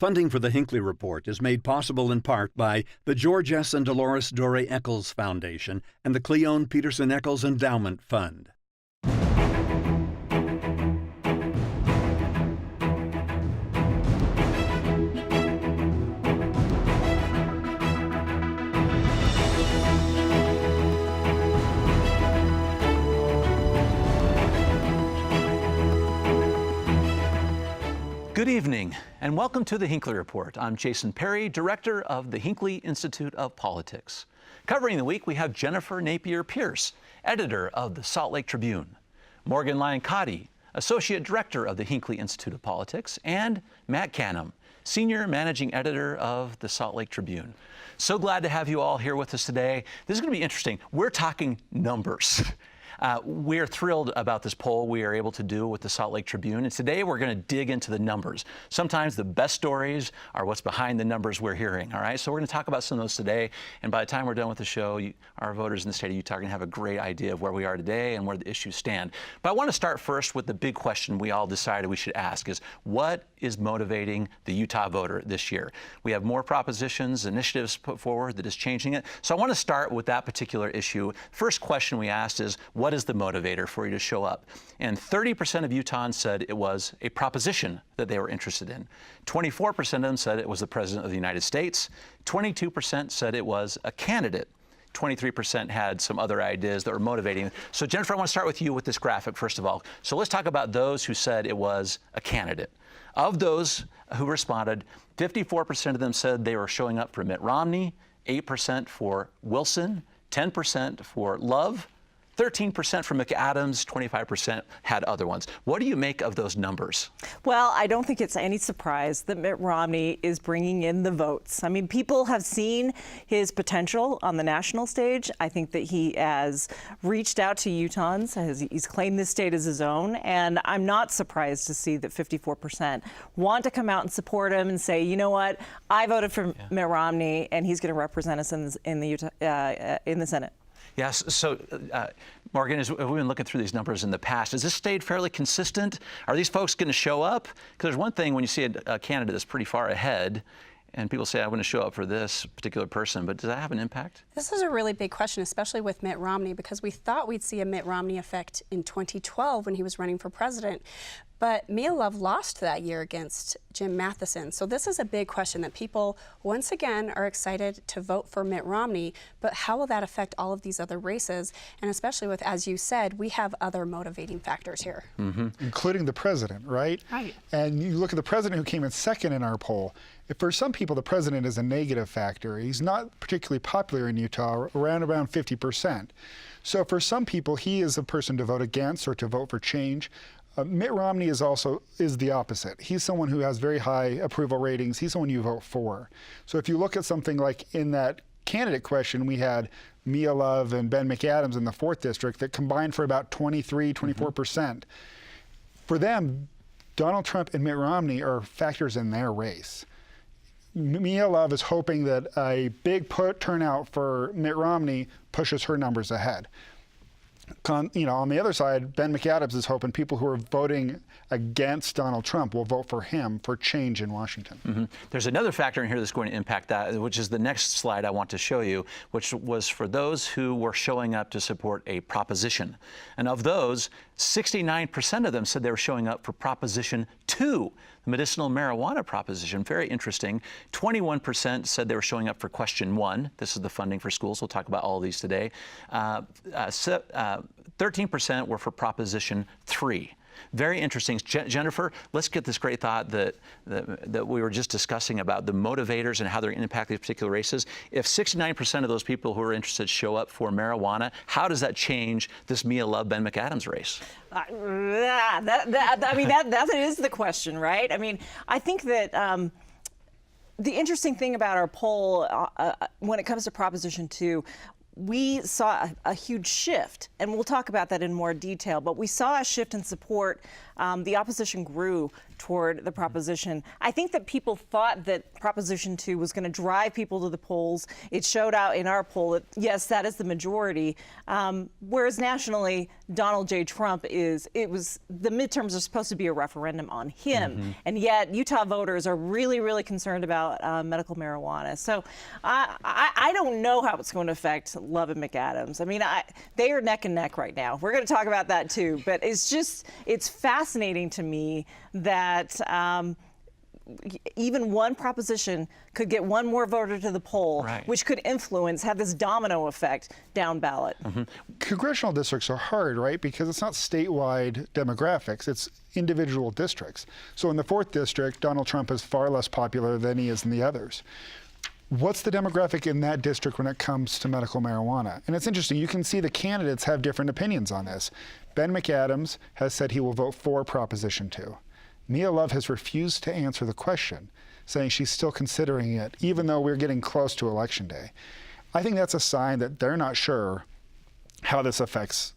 Funding for the Hinckley Report is made possible in part by the George S. and Dolores Doré Eccles Foundation and the Cleone Peterson Eccles Endowment Fund. Good evening, and welcome to the Hinckley Report. I'm Jason Perry, director of the Hinckley Institute of Politics. Covering the week, we have Jennifer Napier-Pearce, editor of the Salt Lake Tribune, Morgan Lyon Cotti, associate director of the Hinckley Institute of Politics, and Matt Canham, senior managing editor of the Salt Lake Tribune. So glad to have you all here with us today. This is going to be interesting. We're talking numbers. We're thrilled about this poll we are able to do with the Salt Lake Tribune, and today we're going to dig into the numbers. Sometimes the best stories are what's behind the numbers we're hearing, all right? So we're going to talk about some of those today, and by the time we're done with the show, our voters in the state of Utah are going to have a great idea of where we are today and where the issues stand. But I want to start first with the big question we all decided we should ask is, what is motivating the Utah voter this year? We have more propositions, initiatives put forward that is changing it. So I want to start with that particular issue. First question we asked is, what is the motivator for you to show up? And 30% of Utahns said it was a proposition that they were interested in. 24% of them said it was the President of the United States. 22% said it was a candidate. 23% had some other ideas that were motivating. So Jennifer, I want to start with you with this graphic, first of all. So let's talk about those who said it was a candidate. Of those who responded, 54% of them said they were showing up for Mitt Romney, 8% for Wilson, 10% for Love, 13% for McAdams, 25% had other ones. What do you make of those numbers? Well, I don't think it's any surprise that Mitt Romney is bringing in the votes. I mean, people have seen his potential on the national stage. I think that he has reached out to Utahns. He's claimed this state as his own. And I'm not surprised to see that 54% want to come out and support him and say, you know what, I voted for Mitt Romney, and he's going to represent us in the Senate. Yes. So, Morgan, as we've been looking through these numbers in the past, has this stayed fairly consistent? Are these folks going to show up? Because there's one thing when you see a candidate that's pretty far ahead, and people say, I want to show up for this particular person, but does that have an impact? This is a really big question, especially with Mitt Romney, because we thought we'd see a Mitt Romney effect in 2012 when he was running for president. But Mia Love lost that year against Jim Matheson. So this is a big question that people, once again, are excited to vote for Mitt Romney. But how will that affect all of these other races? And especially with, as you said, we have other motivating factors here. Mm-hmm. Including the president, right? Right. And you look at the president who came in second in our poll. If for some people, the president is a negative factor. He's not particularly popular in Utah, around 50%. So for some people, he is a person to vote against or to vote for change. Mitt Romney is the opposite. He's someone who has very high approval ratings. He's someone you vote for. So if you look at something like in that candidate question, we had Mia Love and Ben McAdams in the 4th district that combined for about 24%. For them, Donald Trump and Mitt Romney are factors in their race. Mia Love is hoping that a big turnout for Mitt Romney pushes her numbers ahead. On the other side, Ben McAdams is hoping people who are voting against Donald Trump will vote for him for change in Washington. Mm-hmm. There's another factor in here that's going to impact that, which is the next slide I want to show you, which was for those who were showing up to support a proposition. And of those, 69% of them said they were showing up for Proposition 2, the medicinal marijuana proposition. Very interesting. 21% said they were showing up for Question 1. This is the funding for schools. We'll talk about all of these today. 13% were for Proposition 3. Very interesting. Jennifer, let's get this great thought that we were just discussing about the motivators and how they're going to impact these particular races. If 69% of those people who are interested show up for marijuana, how does that change this Mia Love, Ben McAdams race? That is the question, right? I mean, I think that the interesting thing about our poll when it comes to Proposition 2, we saw a huge shift, and we'll talk about that in more detail, but we saw a shift in support. The opposition grew toward the proposition. I think that people thought that Proposition 2 was going to drive people to the polls. It showed out in our poll that, yes, that is the majority. Whereas nationally, Donald J. Trump the midterms are supposed to be a referendum on him. And yet Utah voters are really, really concerned about medical marijuana. So I don't know how it's going to affect Love and McAdams. I mean, they are neck and neck right now. We're going to talk about that too. But it's fascinating to me that even one proposition could get one more voter to the poll, which could have this domino effect down ballot. Congressional districts are hard, right? Because it's not statewide demographics, it's individual districts. So in the 4th district, Donald Trump is far less popular than he is in the others. What's the demographic in that district when it comes to medical marijuana? And it's interesting, you can see the candidates have different opinions on this. Ben McAdams has said he will vote for Proposition 2. Mia Love has refused to answer the question, saying she's still considering it, even though we're getting close to Election Day. I think that's a sign that they're not sure how this affects,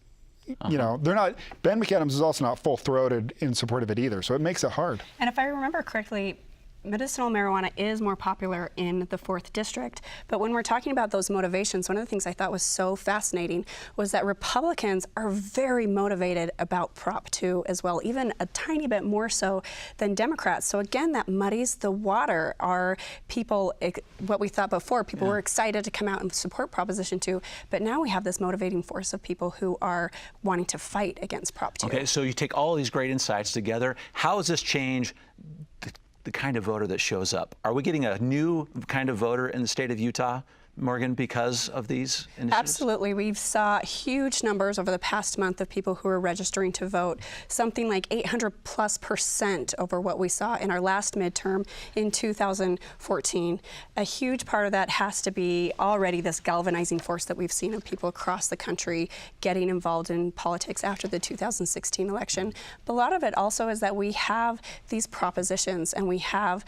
you know, Ben McAdams is also not full-throated in support of it either, so it makes it hard. And if I remember correctly, medicinal marijuana is more popular in the 4th district. But when we're talking about those motivations, one of the things I thought was so fascinating was that Republicans are very motivated about Prop 2 as well, even a tiny bit more so than Democrats. So again, that muddies the water. Are people, what we thought before, people were excited to come out and support Proposition 2, but now we have this motivating force of people who are wanting to fight against Prop 2. Okay, so you take all these great insights together. How does this change the kind of voter that shows up? Are we getting a new kind of voter in the state of Utah, Morgan, because of these initiatives? Absolutely. We've saw huge numbers over the past month of people who are registering to vote, something like 800+% over what we saw in our last midterm in 2014. A huge part of that has to be already this galvanizing force that we've seen of people across the country getting involved in politics after the 2016 election. But a lot of it also is that we have these propositions and we have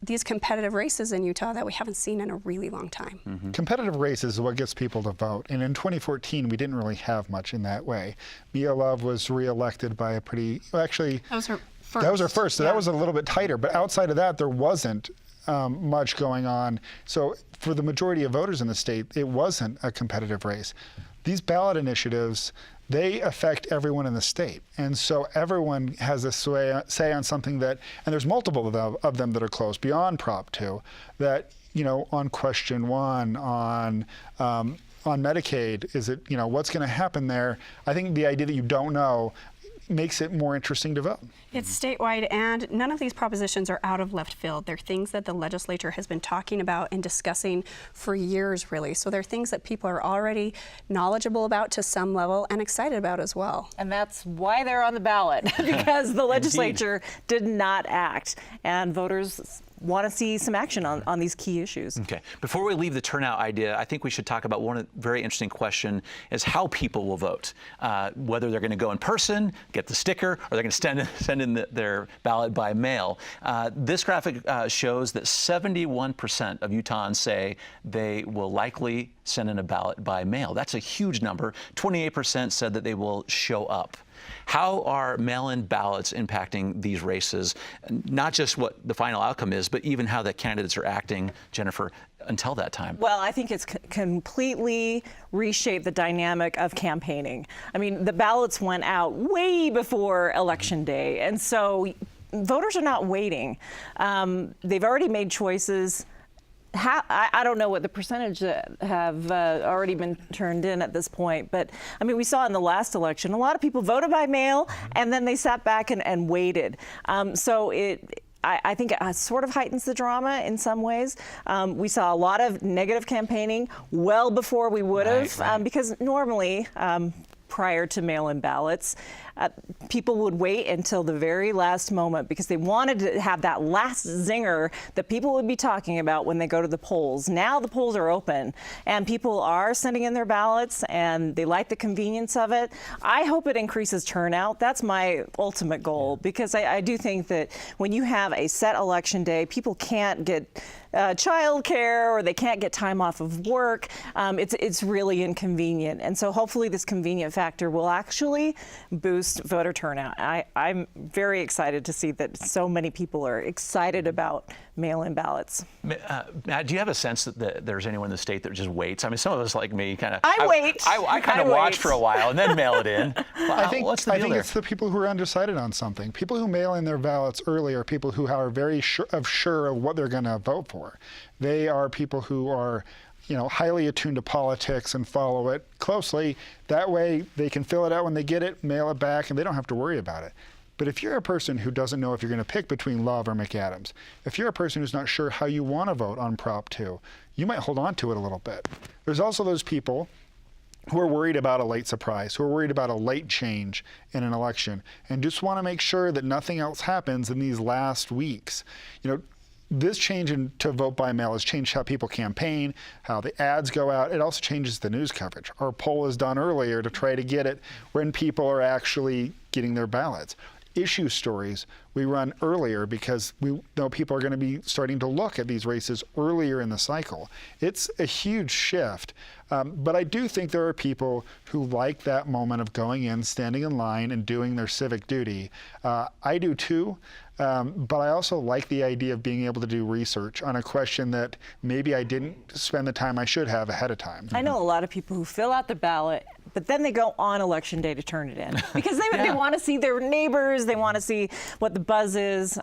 these competitive races in Utah that we haven't seen in a really long time. Competitive races is what gets people to vote. And in 2014, we didn't really have much in that way. Mia Love was reelected by a pretty, well, actually, that was her first. That was her first, so that was a little bit tighter. But outside of that, there wasn't much going on. So for the majority of voters in the state, it wasn't a competitive race. These ballot initiatives, they affect everyone in the state. And so everyone has a say on something that, and there's multiple of them that are close beyond Prop 2, that, you know, on Question 1, on Medicaid, is it, you know, what's going to happen there? I think the idea that you don't know makes it more interesting to vote. It's statewide, and none of these propositions are out of left field. They're things that the legislature has been talking about and discussing for years, really. So they're things that people are already knowledgeable about to some level and excited about as well. And that's why they're on the ballot, because the legislature did not act, and voters want to see some action on these key issues. Okay. Before we leave the turnout idea, I think we should talk about one very interesting question is how people will vote. Whether they're going to go in person, get the sticker, or they're going to send in their ballot by mail. This graphic shows that 71% of Utahns say they will likely send in a ballot by mail. That's a huge number. 28% said that they will show up. How are mail-in ballots impacting these races? Not just what the final outcome is, but even how the candidates are acting, Jennifer, until that time. Well, I think it's completely reshaped the dynamic of campaigning. I mean, the ballots went out way before Election Day, and so voters are not waiting. They've already made choices. I don't know what the percentage have already been turned in at this point, but I mean, we saw in the last election, a lot of people voted by mail and then they sat back and waited. So I think it sort of heightens the drama in some ways. We saw a lot of negative campaigning well before we would have, because normally prior to mail-in ballots. People would wait until the very last moment because they wanted to have that last zinger that people would be talking about when they go to the polls. Now the polls are open and people are sending in their ballots and they like the convenience of it. I hope it increases turnout. That's my ultimate goal, because I do think that when you have a set election day, people can't get child care or they can't get time off of work. It's really inconvenient. And so hopefully this convenient factor will actually boost voter turnout. I'm very excited to see that so many people are excited about mail-in ballots. Matt, do you have a sense that there's anyone in the state that just waits? I mean, some of us like me kind of. I kind of watch for a while and then mail it in. I think there? It's the people who are undecided on something. People who mail in their ballots early are people who are very sure of what they're going to vote for. They are people who are, highly attuned to politics and follow it closely. That way they can fill it out when they get it, mail it back, and they don't have to worry about it. But if you're a person who doesn't know if you're going to pick between Love or McAdams, if you're a person who's not sure how you want to vote on Prop 2, you might hold on to it a little bit. There's also those people who are worried about a late surprise, who are worried about a late change in an election, and just want to make sure that nothing else happens in these last weeks. This change to vote by mail has changed how people campaign, how the ads go out. It also changes the news coverage. Our poll is done earlier to try to get it when people are actually getting their ballots. Issue stories we run earlier because we know people are going to be starting to look at these races earlier in the cycle. It's a huge shift, but I do think there are people who like that moment of going in, standing in line, and doing their civic duty. I do too. But I also like the idea of being able to do research on a question that maybe I didn't spend the time I should have ahead of time. I know a lot of people who fill out the ballot, but then they go on election day to turn it in because they want to see their neighbors, they want to see what the buzz is.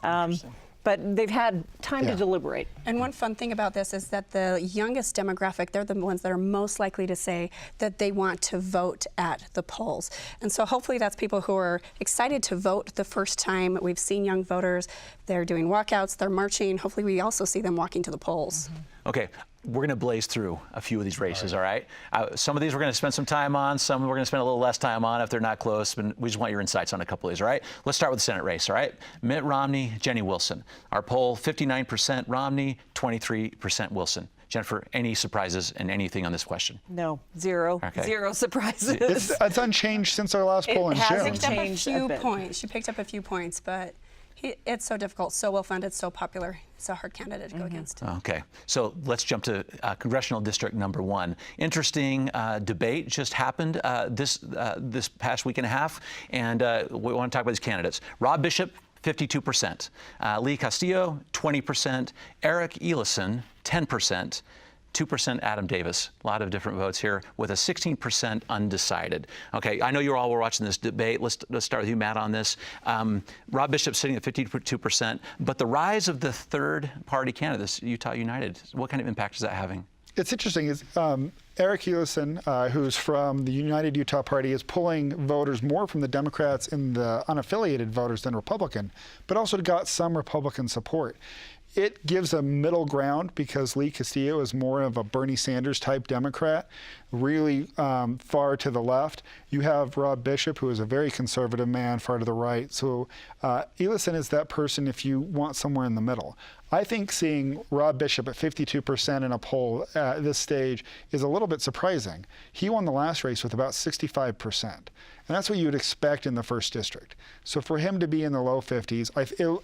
But they've had time to deliberate. And one fun thing about this is that the youngest demographic, they're the ones that are most likely to say that they want to vote at the polls. And so hopefully that's people who are excited to vote the first time. We've seen young voters, they're doing walkouts, they're marching. Hopefully we also see them walking to the polls. Okay, we're going to blaze through a few of these races, all right? Some of these we're going to spend some time on, some we're going to spend a little less time on if they're not close, but we just want your insights on a couple of these, all right? Let's start with the Senate race, all right? Mitt Romney, Jenny Wilson. Our poll, 59% Romney, 23% Wilson. Jennifer, any surprises and anything on this question? No, zero. Okay. Zero surprises. It's unchanged since our last poll in June. She picked up a few points, but it's so difficult, so well-funded, so popular. It's a hard candidate to go against. Okay, so let's jump to Congressional District number 1. Interesting debate just happened this past week and a half, and we want to talk about these candidates. Rob Bishop, 52%. Lee Castillo, 20%. Eric Ellison, 10%. 2% Adam Davis. A lot of different votes here with a 16% undecided. Okay, I know you all were watching this debate. Let's start with you, Matt, on this. Rob Bishop sitting at 52%, but the rise of the third-party candidates, Utah United, what kind of impact is that having? It's interesting. Eric Ellison, who's from the United Utah Party, is pulling voters more from the Democrats and the unaffiliated voters than Republican, but also got some Republican support. It gives a middle ground because Lee Castillo is more of a Bernie Sanders type Democrat, really far to the left. You have Rob Bishop, who is a very conservative man, far to the right. So Ellison is that person if you want somewhere in the middle. I think seeing Rob Bishop at 52% in a poll at this stage is a little bit surprising. He won the last race with about 65%. And that's what you would expect in the first district. So for him to be in the low 50s,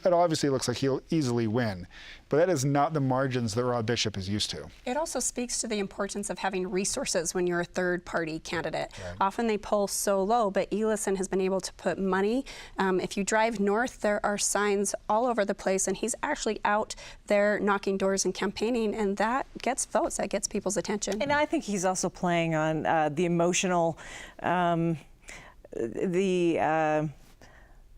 it obviously looks like he'll easily win. But that is not the margins that Rob Bishop is used to. It also speaks to the importance of having resources when you're a third-party candidate. Right. Often they poll so low, but Ellison has been able to put money. If you drive north, there are signs all over the place, and he's actually out there knocking doors and campaigning, and that gets votes, that gets people's attention. And I think he's also playing on the emotional the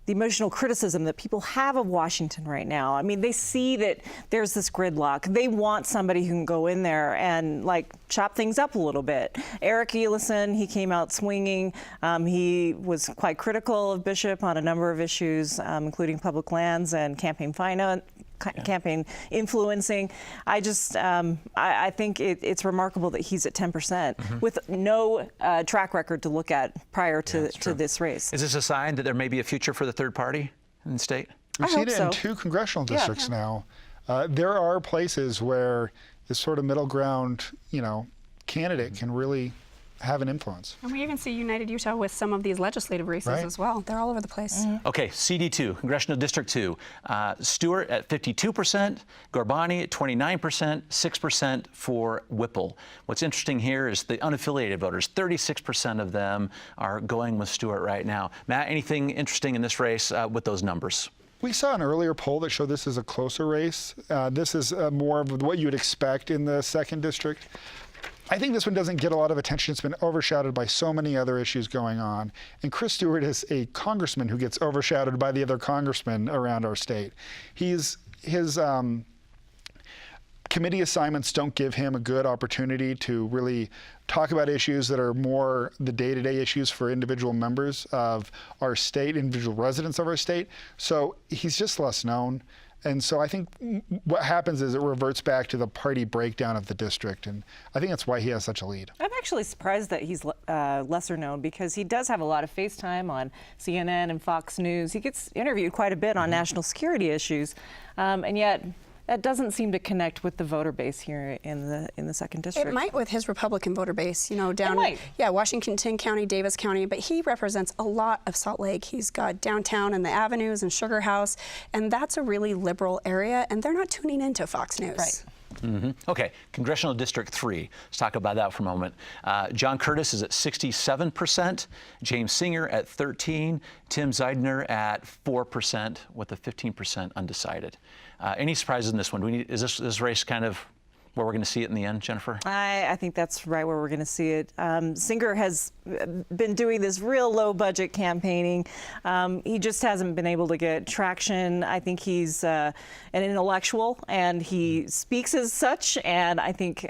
emotional criticism that people have of Washington right now. I mean, they see that there's this gridlock. They want somebody who can go in there and chop things up a little bit. Eric Ellison, he came out swinging. He was quite critical of Bishop on a number of issues, including public lands and campaign campaign influencing. I just, I think it's remarkable that he's at 10% with no track record to look at prior to this race. Is this a sign that there may be a future for the third party in the state? We've seen it in 2 congressional districts now. There are places where this sort of middle ground, candidate can really have an influence. And we even see United Utah with some of these legislative races as well. They're all over the place. Okay, CD2, Congressional District 2. Stewart at 52%, Garbani at 29%, 6% for Whipple. What's interesting here is the unaffiliated voters. 36% of them are going with Stewart right now. Matt, anything interesting in this race with those numbers? We saw an earlier poll that showed this is a closer race. This is more of what you would expect in the 2nd district. I think this one doesn't get a lot of attention. It's been overshadowed by so many other issues going on. And Chris Stewart is a congressman who gets overshadowed by the other congressmen around our state. His committee assignments don't give him a good opportunity to really talk about issues that are more the day-to-day issues for individual members of our state, individual residents of our state. So he's just less known. And so I think what happens is it reverts back to the party breakdown of the district, and I think that's why he has such a lead. I'm actually surprised that he's lesser known because he does have a lot of face time on CNN and Fox News. He gets interviewed quite a bit on national security issues, and yet that doesn't seem to connect with the voter base here in the 2nd district. It might with his Republican voter base, down Washington County, Davis County, but he represents a lot of Salt Lake. He's got downtown and the avenues and Sugar House, and that's a really liberal area, and they're not tuning into Fox News. Right. Okay, Congressional District 3. Let's talk about that for a moment. John Curtis is at 67%, James Singer at 13%, Tim Zeidner at 4% with a 15% undecided. Any surprises in this one? Is this race kind of where we're going to see it in the end, Jennifer? I think that's right where we're going to see it. Singer has been doing this real low budget campaigning. He just hasn't been able to get traction. I think he's an intellectual and he speaks as such. And I think,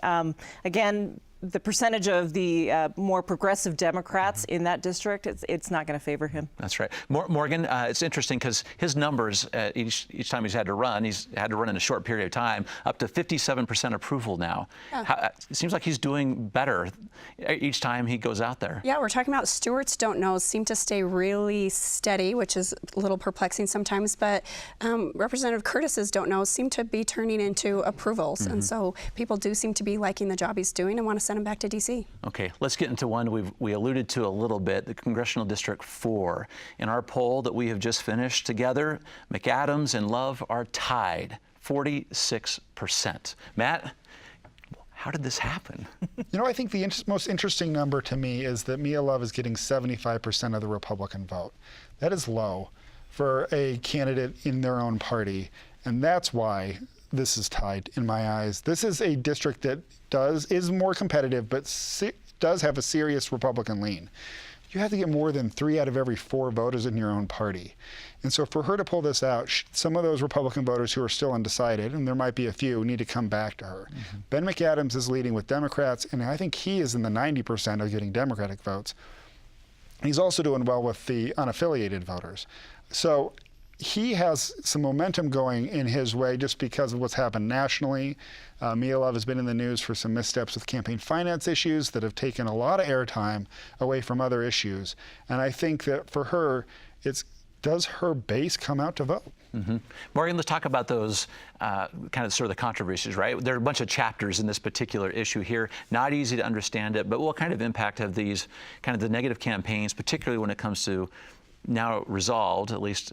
again, the percentage of the more progressive Democrats in that district, it's not going to favor him. That's right. Morgan, it's interesting because his numbers each time he's had to run in a short period of time, up to 57% approval now. Yeah. It seems like he's doing better each time he goes out there. Yeah, we're talking about Stewart's don't knows seem to stay really steady, which is a little perplexing sometimes, but Representative Curtis's don't knows seem to be turning into approvals. And so people do seem to be liking the job he's doing and want to send him back to D.C. Okay, let's get into one we alluded to a little bit, the Congressional District 4. In our poll that we have just finished together, McAdams and Love are tied, 46%. Matt, how did this happen? I think the most interesting number to me is that Mia Love is getting 75% of the Republican vote. That is low for a candidate in their own party, and that's why this is tied in my eyes. This is a district that is more competitive, but does have a serious Republican lean. You have to get more than 3 out of every 4 voters in your own party. And so for her to pull this out, some of those Republican voters who are still undecided, and there might be a few, need to come back to her. Ben McAdams is leading with Democrats, and I think he is in the 90% of getting Democratic votes. He's also doing well with the unaffiliated voters. So he has some momentum going in his way just because of what's happened nationally. Mia Love has been in the news for some missteps with campaign finance issues that have taken a lot of airtime away from other issues. And I think that for her, does her base come out to vote? Morgan, let's talk about those kind of sort of the controversies, right? There are a bunch of chapters in this particular issue here. Not easy to understand it, but what kind of impact have these kind of the negative campaigns, particularly when it comes to now resolved, at least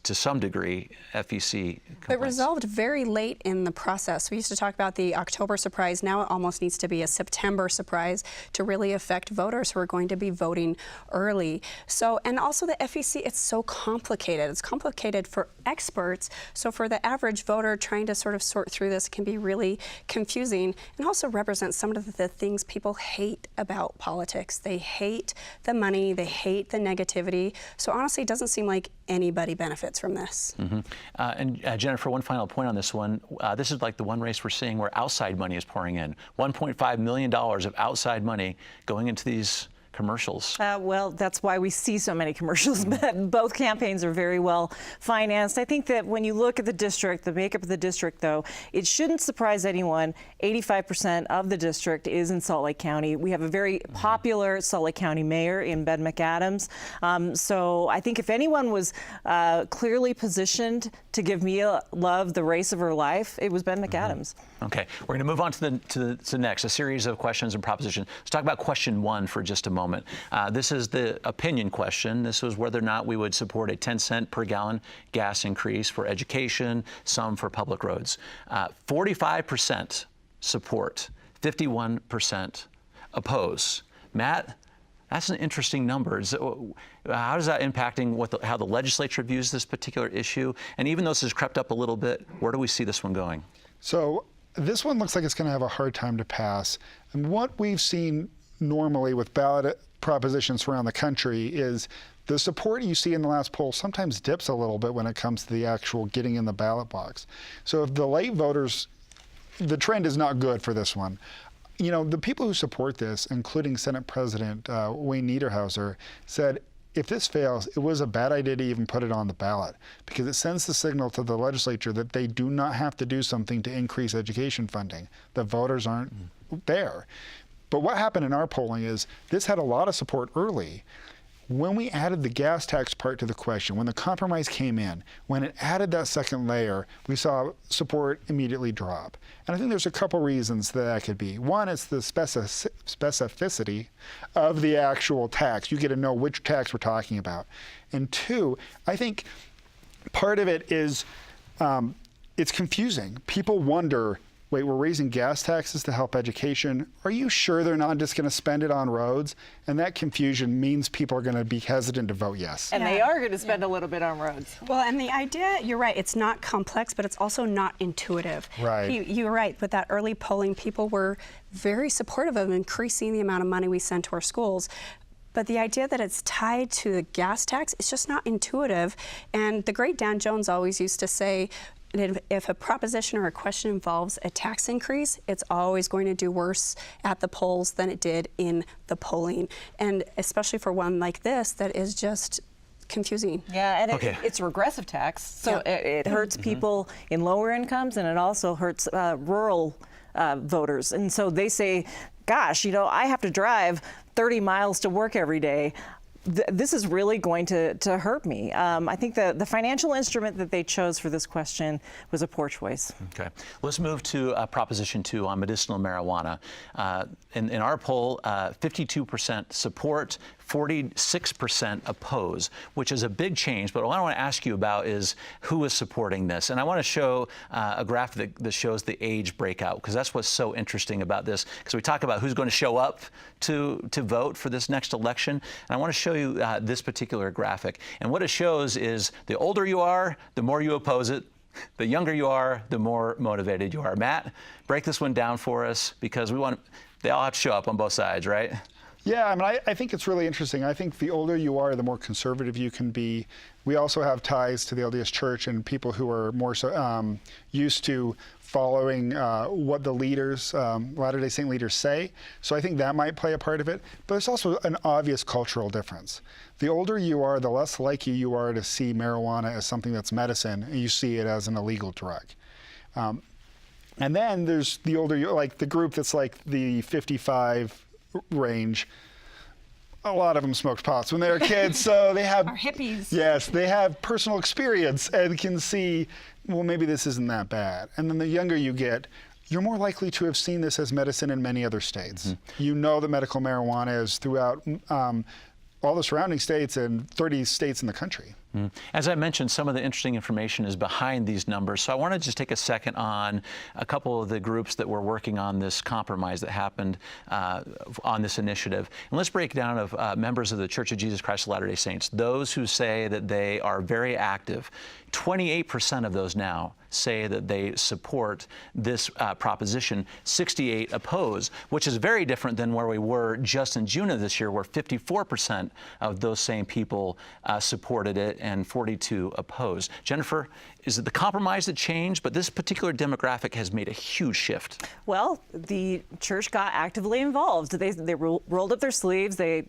to some degree, FEC complaints? It resolved very late in the process. We used to talk about the October surprise. Now it almost needs to be a September surprise to really affect voters who are going to be voting early. So, and also the FEC, it's so complicated. It's complicated for experts. So for the average voter trying to sort of sort through this can be really confusing and also represents some of the things people hate about politics. They hate the money, they hate the negativity. So honestly, it doesn't seem like anybody benefits from this. And Jennifer, one final point on this one. This is like the one race we're seeing where outside money is pouring in. $1.5 million of outside money going into these commercials. Well, that's why we see so many commercials. Both campaigns are very well financed. I think that when you look at the district, the makeup of the district, though, it shouldn't surprise anyone. 85% of the district is in Salt Lake County. We have a very popular Salt Lake County mayor in Ben McAdams. So I think if anyone was clearly positioned to give Mia Love the race of her life, it was Ben McAdams. Okay, we're going to move on to the next, a series of questions and propositions. Let's talk about question 1 for just a moment. This is the opinion question. This was whether or not we would support a 10-cent per gallon gas increase for education, some for public roads. 45% support, 51% oppose. Matt, that's an interesting number. How is that impacting how the legislature views this particular issue? And even though this has crept up a little bit, where do we see this one going? So this one looks like it's going to have a hard time to pass. And what we've seen normally with ballot propositions around the country is the support you see in the last poll sometimes dips a little bit when it comes to the actual getting in the ballot box. So if the late voters, the trend is not good for this one. You know, the people who support this, including Senate President Wayne Niederhauser, said if this fails, it was a bad idea to even put it on the ballot because it sends the signal to the legislature that they do not have to do something to increase education funding. The voters aren't there. But what happened in our polling is this had a lot of support early. When we added the gas tax part to the question, when the compromise came in, when it added that second layer, we saw support immediately drop. And I think there's a couple reasons that could be. One, it's the specificity of the actual tax. You get to know which tax we're talking about. And two, I think part of it is it's confusing. People wonder, wait, we're raising gas taxes to help education. Are you sure they're not just going to spend it on roads? And that confusion means people are going to be hesitant to vote yes. And they are going to spend a little bit on roads. Well, and the idea, you're right, it's not complex, but it's also not intuitive. Right. You're right. With that early polling, people were very supportive of increasing the amount of money we send to our schools. But the idea that it's tied to the gas tax, it's just not intuitive. And the great Dan Jones always used to say, if a proposition or a question involves a tax increase, it's always going to do worse at the polls than it did in the polling. And especially for one like this that is just confusing. Yeah, and it's regressive tax, so it hurts people in lower incomes, and it also hurts rural voters. And so they say, gosh, you know, I have to drive 30 miles to work every day. This is really going to hurt me. I think the financial instrument that they chose for this question was a poor choice. Okay. Let's move to Proposition 2 on medicinal marijuana. In our poll, 52% support, 46% oppose, which is a big change. But what I want to ask you about is who is supporting this. And I want to show a graph that shows the age breakout, because that's what's so interesting about this. Because we talk about who's going to show up to vote for this next election. And I want to show you this particular graphic. And what it shows is the older you are, the more you oppose it. The younger you are, the more motivated you are. Matt, break this one down for us, because they all have to show up on both sides, right? Yeah, I mean, I think it's really interesting. I think the older you are, the more conservative you can be. We also have ties to the LDS Church and people who are more so used to following what the leaders, Latter-day Saint leaders say. So I think that might play a part of it. But there's also an obvious cultural difference. The older you are, the less likely you are to see marijuana as something that's medicine, and you see it as an illegal drug. And then there's the older, like the group that's like the 55 range. A lot of them smoked pots when they were kids, so they have... Our hippies. Yes, they have personal experience and can see, well, maybe this isn't that bad. And then the younger you get, you're more likely to have seen this as medicine in many other states. Mm-hmm. You know that medical marijuana is throughout all the surrounding states and 30 states in the country. As I mentioned, some of the interesting information is behind these numbers. So I want to just take a second on a couple of the groups that were working on this compromise that happened on this initiative. And let's break down of members of the Church of Jesus Christ of Latter-day Saints, those who say that they are very active. 28% of those now say that they support this proposition. 68 oppose, which is very different than where we were just in June of this year, where 54% of those same people supported it and 42 opposed. Jennifer, is it the compromise that changed? But this particular demographic has made a huge shift. Well, the church got actively involved. They rolled up their sleeves. They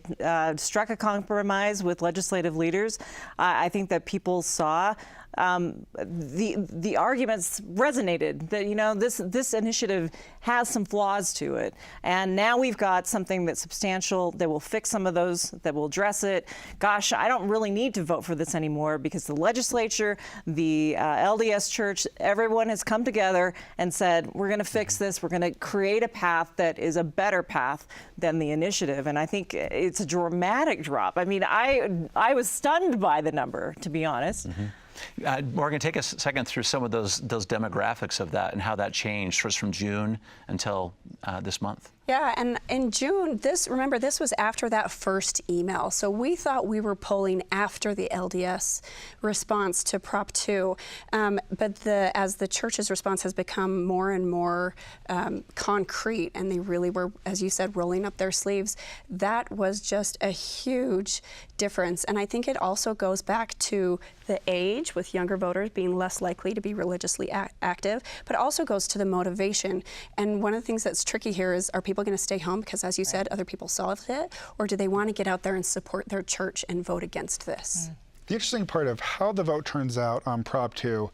struck a compromise with legislative leaders. I think that people saw the arguments resonated, that, you know, this initiative has some flaws to it, and now we've got something that's substantial, that will fix some of those, that will address it. Gosh, I don't really need to vote for this anymore, because the legislature, the LDS Church, everyone has come together and said, we're going to fix this. We're going to create a path that is a better path than the initiative. And I think it's a dramatic drop. I mean, I was stunned by the number, to be honest. Morgan, take a second through some of those demographics of that and how that changed from June until this month. Yeah, and in June, remember, this was after that first email. So we thought we were polling after the LDS response to Prop 2. But as the church's response has become more and more concrete, and they really were, as you said, rolling up their sleeves, that was just a huge difference. And I think it also goes back to the age, with younger voters being less likely to be religiously active, but also goes to the motivation. And one of the things that's tricky here is, are people going to stay home because, as you said, other people solved it, or do they want to get out there and support their church and vote against this? The interesting part of how the vote turns out on Prop 2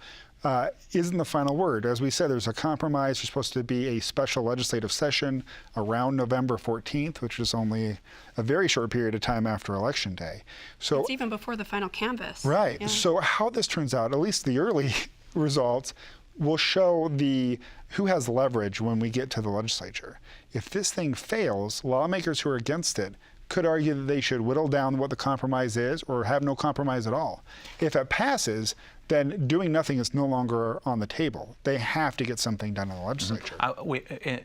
isn't the final word. As we said, there's a compromise. There's supposed to be a special legislative session around November 14th, which is only a very short period of time after Election Day. So it's even before the final canvass. Right. Yeah. So how this turns out, at least the early results, will show who has leverage when we get to the legislature. If this thing fails, lawmakers who are against it could argue that they should whittle down what the compromise is or have no compromise at all. If it passes, then doing nothing is no longer on the table. They have to get something done in the legislature.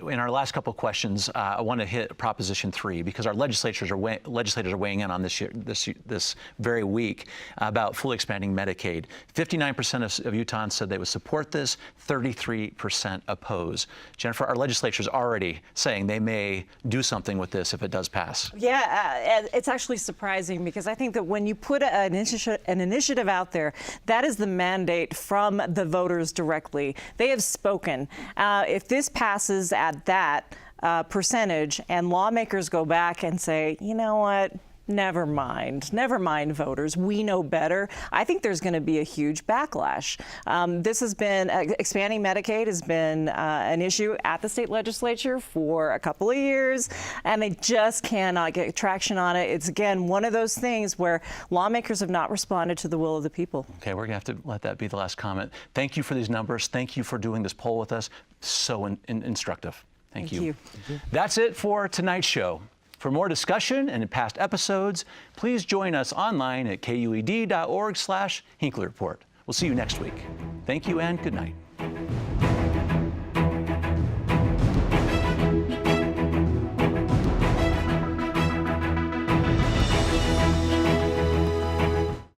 In our last couple of questions, I want to hit Proposition 3, because our legislators are weighing in on this very week about fully expanding Medicaid. 59% of Utahns said they would support this, 33% oppose. Jennifer, our legislature is already saying they may do something with this if it does pass. Yeah, it's actually surprising, because I think that when you put an initiative out there, that is the mandate from the voters directly. They have spoken. If this passes at that percentage, and lawmakers go back and say, you know what, never mind, voters, we know better, I think there's going to be a huge backlash. This has been, expanding Medicaid has been an issue at the state legislature for a couple of years, and they just cannot get traction on it. It's, again, one of those things where lawmakers have not responded to the will of the people. Okay, we're going to have to let that be the last comment. Thank you for these numbers. Thank you for doing this poll with us. So instructive. Thank you. That's it for tonight's show. For more discussion and past episodes, please join us online at kued.org/Hinckley Report. We'll see you next week. Thank you and good night.